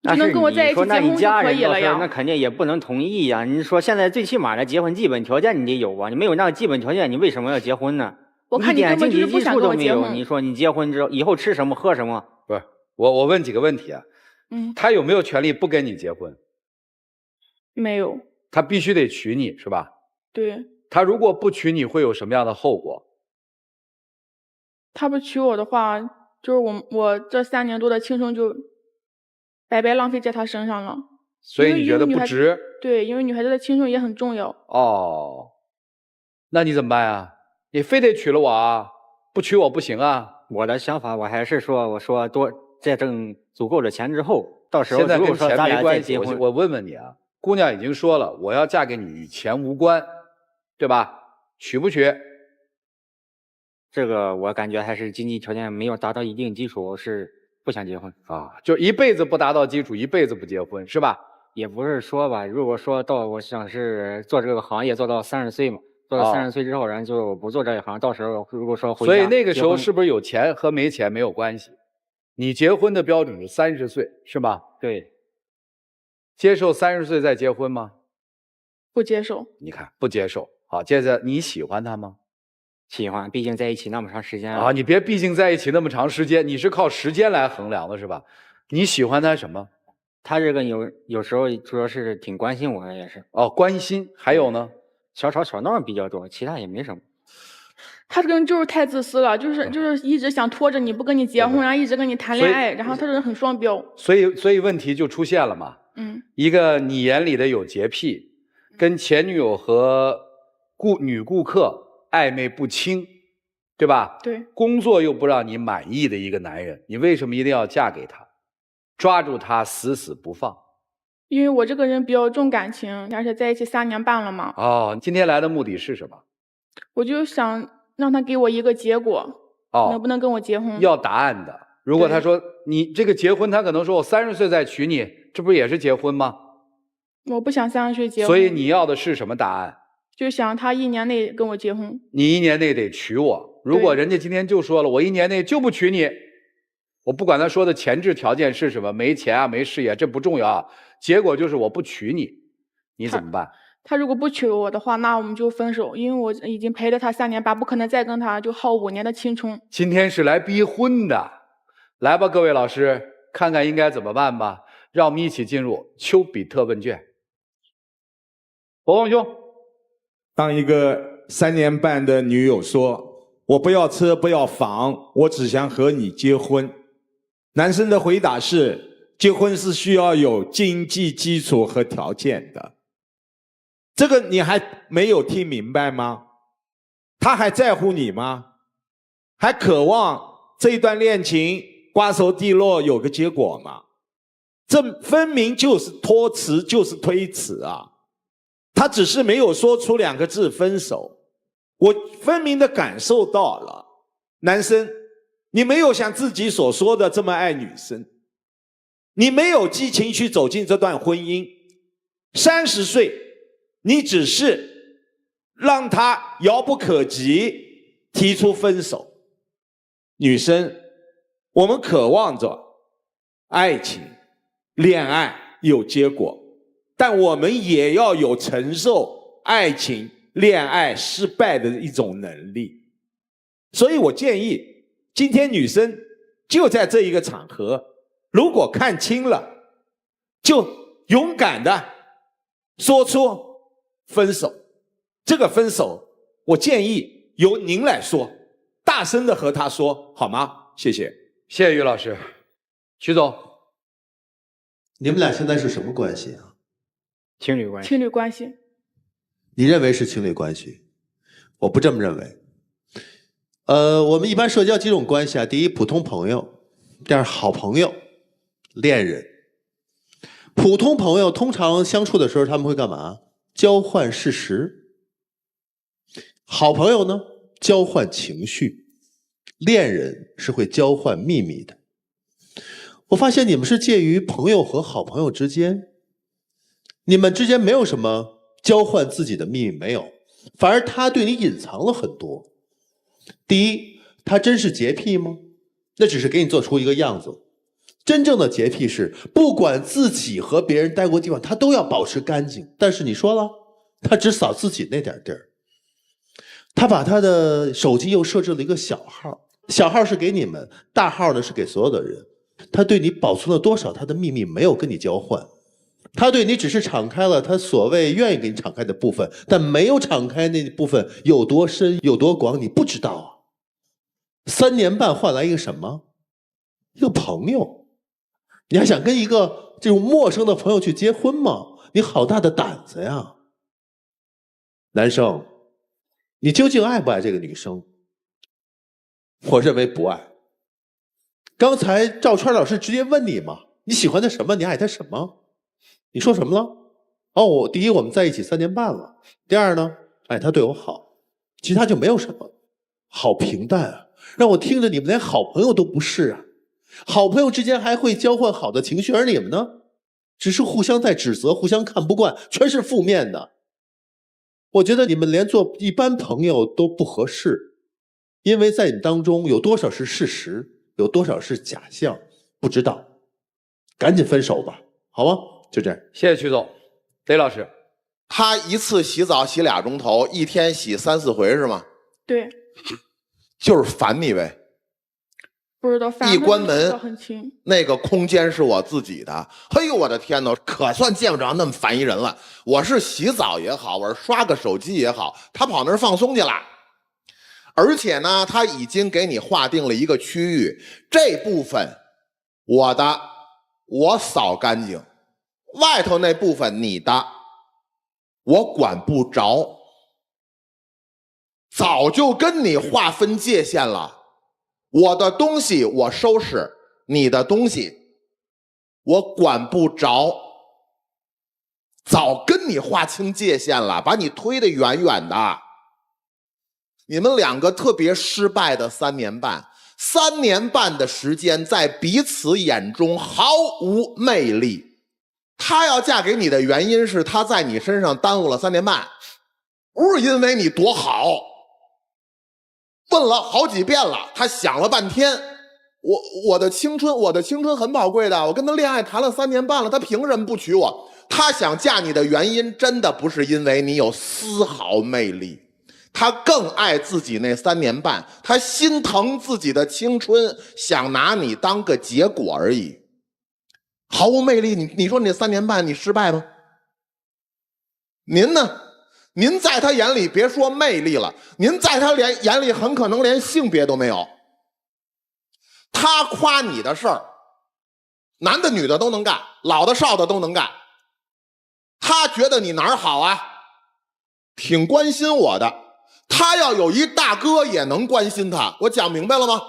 就能跟我在一起结婚就可以了呀。那肯定也不能同意呀。你说现在最起码的结婚基本条件你得有啊，你没有那个基本条件，你为什么要结婚呢？我看你根本就是不想跟我结婚。你说你结婚之后以后吃什么喝什么？不是，我问几个问题啊。他有没有权利不跟你结婚？没有。他必须得娶你是吧？对。他如果不娶你会有什么样的后果？他不娶我的话，就是我这3年多的青春就白白浪费在他身上了。所以你觉得不值？对，因为女孩子的青春也很重要。哦，那你怎么办啊？你非得娶了我啊？不娶我不行啊？我的想法，我还是说，我说多再挣足够的钱之后，到时候现在跟钱没关系。结婚。我问问你啊，姑娘已经说了，我要嫁给你与钱无关，对吧？娶不娶？这个我感觉还是经济条件没有达到一定基础，我是不想结婚啊。就一辈子不达到基础，一辈子不结婚，是吧？也不是说吧，如果说到我想是做这个行业做到30岁嘛。做到30岁之后，然后就不做这一行。到时候如果说回家，所以那个时候是不是有钱和没钱没有关系？你结婚的标准是30岁，是吧？对。接受30岁再结婚吗？不接受。你看，不接受。好，接着你喜欢他吗？喜欢，毕竟在一起那么长时间啊！你别毕竟在一起那么长时间，你是靠时间来衡量的是吧？你喜欢他什么？他这个有时候主要是挺关心我的，也是。哦，关心。还有呢？小吵小闹比较多，其他也没什么。他这个人就是太自私了，就是一直想拖着你不跟你结婚，然后一直跟你谈恋爱，然后他这人很双标。所以问题就出现了嘛。一个你眼里的有洁癖，跟前女友和女顾客暧昧不清，对吧？对。工作又不让你满意的一个男人，你为什么一定要嫁给他，抓住他死死不放？因为我这个人比较重感情，而且在一起3年半了嘛。哦，今天来的目的是什么？我就想让他给我一个结果，能不能跟我结婚？要答案的。如果他说你这个结婚，他可能说我30岁再娶你，这不是也是结婚吗？我不想30岁结婚。所以你要的是什么答案？就想他1年内跟我结婚。你1年内得娶我。如果人家今天就说了，我1年内就不娶你，我不管他说的前置条件是什么，没钱啊，没事业，这不重要啊。结果就是我不娶你，你怎么办？他如果不娶我的话，那我们就分手，因为我已经陪了他3年半，不可能再跟他就耗5年的青春。今天是来逼婚的，来吧，各位老师，看看应该怎么办吧。让我们一起进入丘比特问卷。伯宏兄，当一个3年半的女友说：“我不要车，不要房，我只想和你结婚。”男生的回答是：结婚是需要有经济基础和条件的。这个你还没有听明白吗？他还在乎你吗？还渴望这一段恋情瓜熟蒂落有个结果吗？这分明就是拖辞，就是推辞啊！他只是没有说出2个字分手。我分明的感受到了，男生，你没有像自己所说的这么爱女生，你没有激情去走进这段婚姻。30岁，你只是让他遥不可及，提出分手。女生，我们渴望着爱情、恋爱有结果，但我们也要有承受爱情、恋爱失败的一种能力。所以我建议，今天女生就在这一个场合，如果看清了，就勇敢的说出分手。这个分手，我建议由您来说，大声的和他说，好吗？谢谢。谢谢于老师。曲总。你们俩现在是什么关系啊？情侣关系。情侣关系。你认为是情侣关系？我不这么认为。我们一般社交几种关系啊，第一，普通朋友；第二，好朋友、恋人。普通朋友通常相处的时候，他们会干嘛？交换事实。好朋友呢，交换情绪。恋人是会交换秘密的。我发现你们是介于朋友和好朋友之间，你们之间没有什么交换自己的秘密，没有，反而他对你隐藏了很多。第一，他真是洁癖吗？那只是给你做出一个样子。真正的洁癖是不管自己和别人待过地方，他都要保持干净。但是你说了，他只扫自己那点地儿。他把他的手机又设置了一个小号，小号是给你们，大号呢是给所有的人。他对你保存了多少他的秘密没有跟你交换，他对你只是敞开了他所谓愿意给你敞开的部分，但没有敞开那部分有多深有多广你不知道啊。3年半换来一个什么？一个朋友。你还想跟一个这种陌生的朋友去结婚吗？你好大的胆子呀！男生，你究竟爱不爱这个女生？我认为不爱。刚才赵川老师直接问你嘛，你喜欢他什么？你爱他什么？你说什么了？哦，第一，我们在一起3年半了。第二呢，哎，他对我好，其他就没有什么。好平淡啊，让我听着你们连好朋友都不是啊。好朋友之间还会交换好的情绪，而你们呢，只是互相在指责，互相看不惯，全是负面的。我觉得你们连做一般朋友都不合适，因为在你当中有多少是事实，有多少是假象，不知道。赶紧分手吧，好吗？就这样。谢谢曲总。雷老师，他一次洗澡洗2钟头，一天洗3、4回是吗？对。就是烦你呗。不知道，反正一关门很轻，那个空间是我自己的。嘿呦，我的天哪，可算见不着那么烦一人了。我是洗澡也好，我是刷个手机也好，他跑那儿放松去了。而且呢，他已经给你划定了一个区域，这部分我扫干净，外头那部分你的我管不着，早就跟你划分界限了。我的东西我收拾，你的东西我管不着，早跟你划清界限了，把你推得远远的。你们2个特别失败的3年半，3年半的时间在彼此眼中毫无魅力。她要嫁给你的原因是她在你身上耽误了3年半，不是因为你多好。问了好几遍了，他想了半天，我的青春很宝贵的，我跟他恋爱谈了3年半了，他凭什么不娶我？他想嫁你的原因真的不是因为你有丝毫魅力，他更爱自己那3年半，他心疼自己的青春，想拿你当个结果而已。毫无魅力，你说你3年半你失败吗？您呢？您在他眼里别说魅力了，您在他眼里很可能连性别都没有。他夸你的事儿，男的女的都能干，老的少的都能干。他觉得你哪儿好啊？挺关心我的。他要有一大哥也能关心他，我讲明白了吗？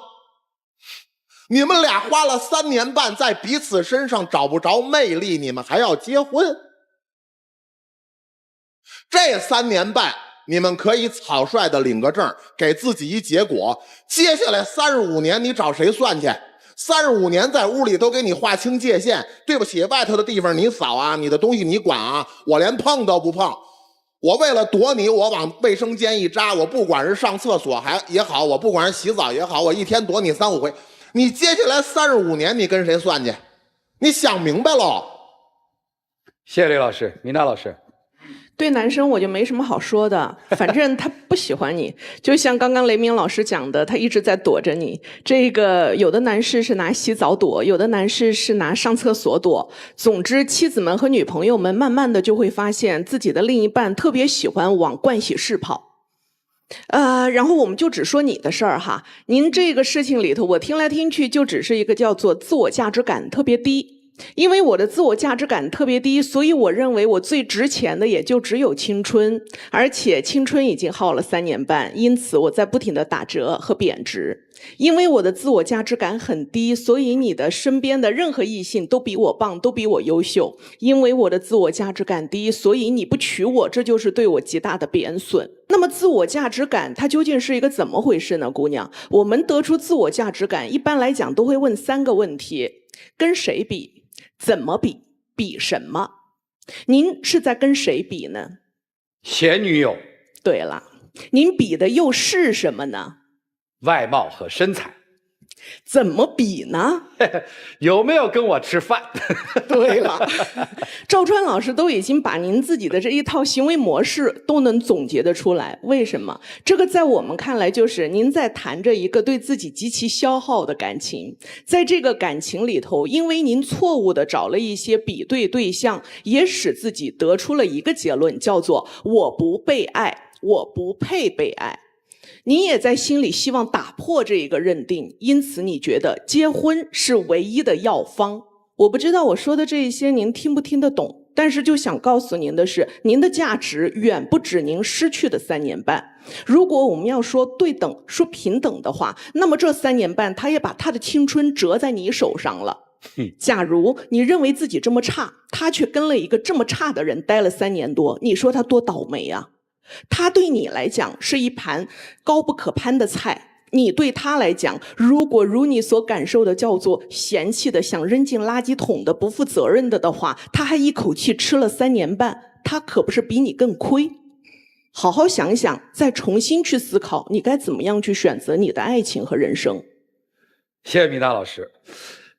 你们俩花了3年半在彼此身上找不着魅力，你们还要结婚？这3年半你们可以草率的领个证，给自己一结果。接下来35年你找谁算去？35年在屋里都给你划清界限，对不起，外头的地方你扫啊，你的东西你管啊，我连碰都不碰。我为了躲你，我往卫生间一扎，我不管是上厕所也好，我不管是洗澡也好，我一天躲你3、5回。你接下来35年你跟谁算去？你想明白了。谢谢雷老师。米娜老师，对男生我就没什么好说的，反正他不喜欢你，就像刚刚雷鸣老师讲的，他一直在躲着你。这个有的男士是拿洗澡躲，有的男士是拿上厕所躲。总之，妻子们和女朋友们慢慢的就会发现自己的另一半特别喜欢往盥洗室跑。然后我们就只说你的事儿哈，您这个事情里头，我听来听去就只是一个叫做自我价值感特别低。因为我的自我价值感特别低，所以我认为我最值钱的也就只有青春，而且青春已经耗了3年半，因此我在不停的打折和贬值。因为我的自我价值感很低，所以你的身边的任何异性都比我棒，都比我优秀。因为我的自我价值感低，所以你不娶我，这就是对我极大的贬损。那么自我价值感它究竟是一个怎么回事呢，姑娘？我们得出自我价值感，一般来讲都会问3个问题：跟谁比？怎么比？比什么？您是在跟谁比呢？前女友。对了，您比的又是什么呢？外貌和身材。怎么比呢？有没有跟我吃饭？对了，赵川老师都已经把您自己的这一套行为模式都能总结得出来。为什么？这个在我们看来就是您在谈着一个对自己极其消耗的感情，在这个感情里头，因为您错误的找了一些比对对象，也使自己得出了一个结论，叫做我不被爱，我不配被爱。您也在心里希望打破这一个认定，因此你觉得结婚是唯一的药方。我不知道我说的这一些您听不听得懂，但是就想告诉您的是，您的价值远不止您失去的3年半。如果我们要说对等、说平等的话，那么这3年半他也把他的青春折在你手上了。假如你认为自己这么差，他却跟了一个这么差的人待了3年多，你说他多倒霉啊！他对你来讲是一盘高不可攀的菜，你对他来讲，如果如你所感受的叫做嫌弃的想扔进垃圾桶的不负责任的话，他还一口气吃了3年半，他可不是比你更亏。好好想想，再重新去思考你该怎么样去选择你的爱情和人生。谢谢米娜老师。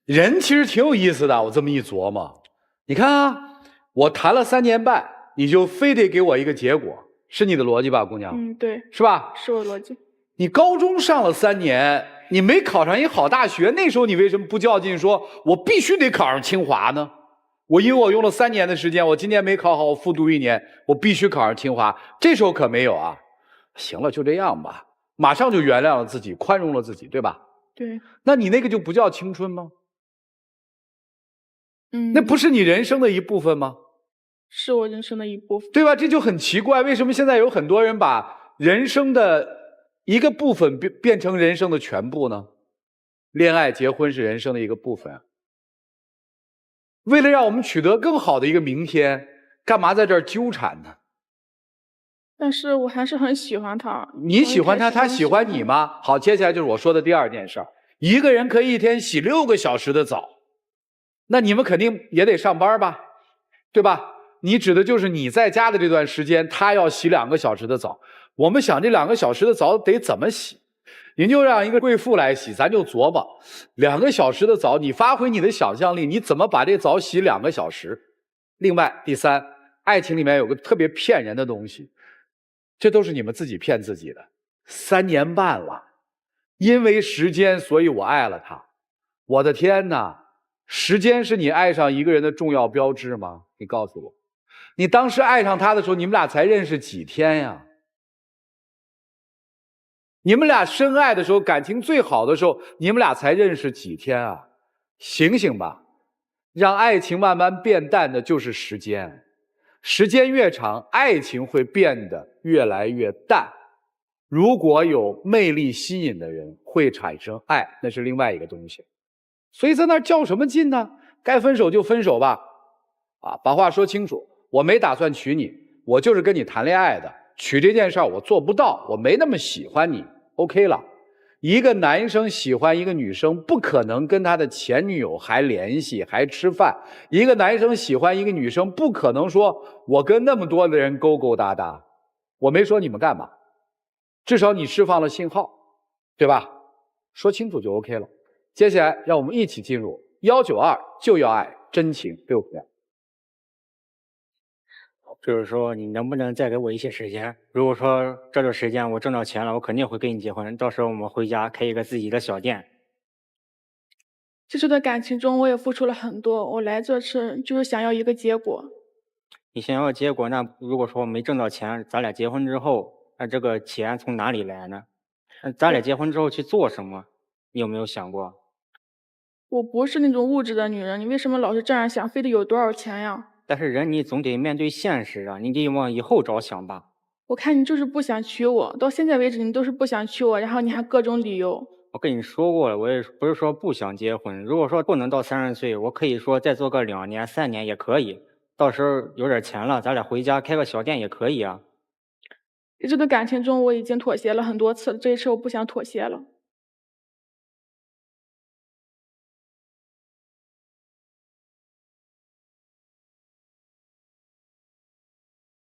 人其实挺有意思的，我这么一琢磨，你看啊，我谈了3年半，你就非得给我一个结果，是你的逻辑吧，姑娘？对，是吧？是我逻辑。你高中上了3年，你没考上一个好大学，那时候你为什么不较劲说我必须得考上清华呢？因为我用了3年的时间，我今年没考好，我复读1年，我必须考上清华。这时候可没有啊。行了，就这样吧，马上就原谅了自己，宽容了自己，对吧？对。那你那个就不叫青春吗？那不是你人生的一部分吗？是我人生的一部分，对吧？这就很奇怪，为什么现在有很多人把人生的一个部分变成人生的全部呢？恋爱、结婚是人生的一个部分。为了让我们取得更好的一个明天，干嘛在这儿纠缠呢？但是我还是很喜欢他。你喜欢他，他喜欢你吗？好，接下来就是我说的第2件事。一个人可以一天洗6个小时的澡，那你们肯定也得上班吧，对吧？你指的就是你在家的这段时间，他要洗2个小时的澡。我们想这2个小时的澡得怎么洗？您就让一个贵妇来洗，咱就琢磨2个小时的澡，你发挥你的想象力，你怎么把这澡洗2个小时？另外，第3，爱情里面有个特别骗人的东西，这都是你们自己骗自己的。3年半了，因为时间，所以我爱了他。我的天哪，时间是你爱上一个人的重要标志吗？你告诉我。你当时爱上他的时候，你们俩才认识几天呀？你们俩深爱的时候，感情最好的时候，你们俩才认识几天啊？醒醒吧！让爱情慢慢变淡的就是时间，时间越长，爱情会变得越来越淡。如果有魅力吸引的人，会产生爱，那是另外一个东西。所以在那儿较什么劲呢？该分手就分手吧，把话说清楚。我没打算娶你，我就是跟你谈恋爱的。娶这件事儿我做不到，我没那么喜欢你 ，OK 了。一个男生喜欢一个女生，不可能跟他的前女友还联系还吃饭。一个男生喜欢一个女生，不可能说我跟那么多的人勾勾搭搭。我没说你们干嘛，至少你释放了信号，对吧？说清楚就 OK 了。接下来让我们一起进入192就要爱真情6分。就是说你能不能再给我一些时间？如果说这段时间我挣到钱了，我肯定会跟你结婚，到时候我们回家开一个自己的小店。这次的感情中我也付出了很多，我来这次就是想要一个结果。你想要结果，那如果说没挣到钱，咱俩结婚之后，那这个钱从哪里来呢？咱俩结婚之后去做什么？你有没有想过？我不是那种物质的女人，你为什么老是这样想，非得有多少钱呀？但是人你总得面对现实啊，你得往以后着想吧。我看你就是不想娶我，到现在为止你都是不想娶我，然后你还各种理由。我跟你说过了，我也不是说不想结婚。如果说不能到30岁，我可以说再做个2年、3年也可以。到时候有点钱了，咱俩回家开个小店也可以啊。一直的感情中我已经妥协了很多次了，这一次我不想妥协了。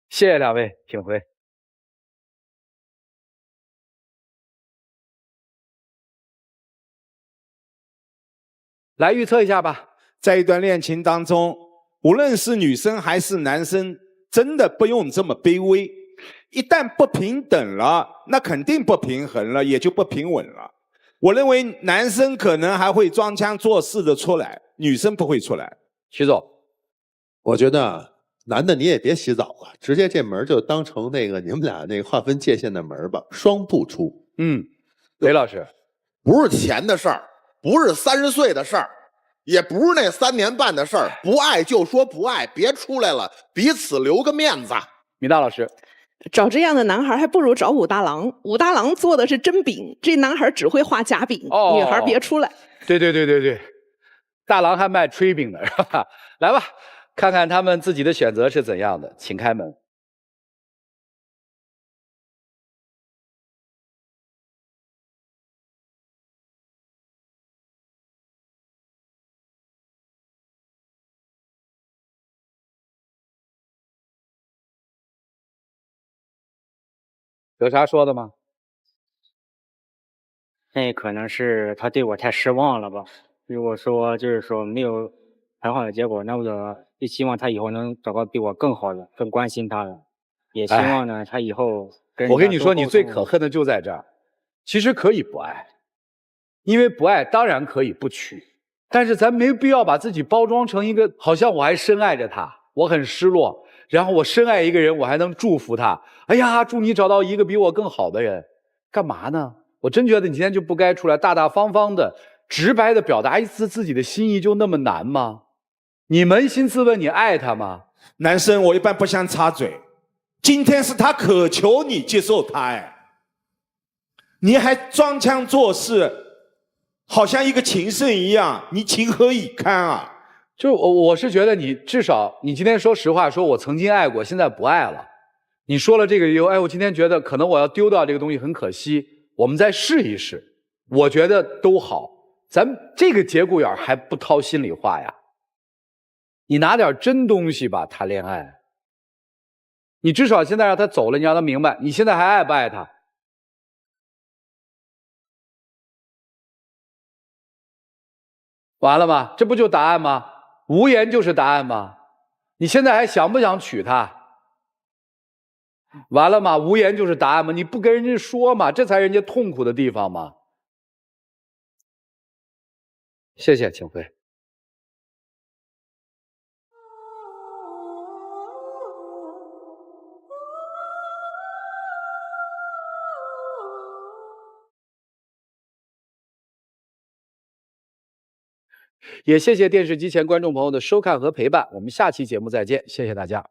谢谢两位，请回。来预测一下吧。在一段恋情当中，无论是女生还是男生，真的不用这么卑微。一旦不平等了，那肯定不平衡了，也就不平稳了。我认为男生可能还会装腔作势的出来，女生不会出来。徐总，我觉得男的你也别洗澡了，直接这门就当成那个你们俩那个划分界限的门吧，双步出。雷老师，不是钱的事儿，不是30岁的事儿，也不是那3年半的事儿。不爱就说不爱，别出来了，彼此留个面子。米大老师，找这样的男孩还不如找武大郎，武大郎做的是真饼，这男孩只会画假饼，女孩别出来。对，大郎还卖炊饼的是吧？来吧，看看他们自己的选择是怎样的，请开门。有啥说的吗？那可能是他对我太失望了吧。如果说就是说没有很好的结果，那我就希望他以后能找个比我更好的、更关心他的，也希望呢他以后跟我跟你说，你最可恨的就在这儿。其实可以不爱，因为不爱当然可以不娶，但是咱没必要把自己包装成一个好像我还深爱着他，我很失落，然后我深爱一个人，我还能祝福他。哎呀，祝你找到一个比我更好的人，干嘛呢？我真觉得你今天就不该出来大大方方的、直白的表达一次自己的心意，就那么难吗？你扪心自问，你爱他吗？男生我一般不想插嘴，今天是他渴求你接受他，哎，你还装腔作势，好像一个情圣一样，你情何以堪啊？就是我是觉得你至少你今天说实话，说我曾经爱过，现在不爱了。你说了这个以后，哎，我今天觉得可能我要丢掉这个东西很可惜，我们再试一试，我觉得都好。咱这个节骨眼还不掏心里话呀？你拿点真东西吧，谈恋爱。你至少现在让他走了，你让他明白你现在还爱不爱他。完了吗？这不就答案吗？无言就是答案吗？你现在还想不想娶她？完了吗？无言就是答案吗？你不跟人家说嘛，这才人家痛苦的地方嘛。谢谢，请回。也谢谢电视机前观众朋友的收看和陪伴，我们下期节目再见，谢谢大家。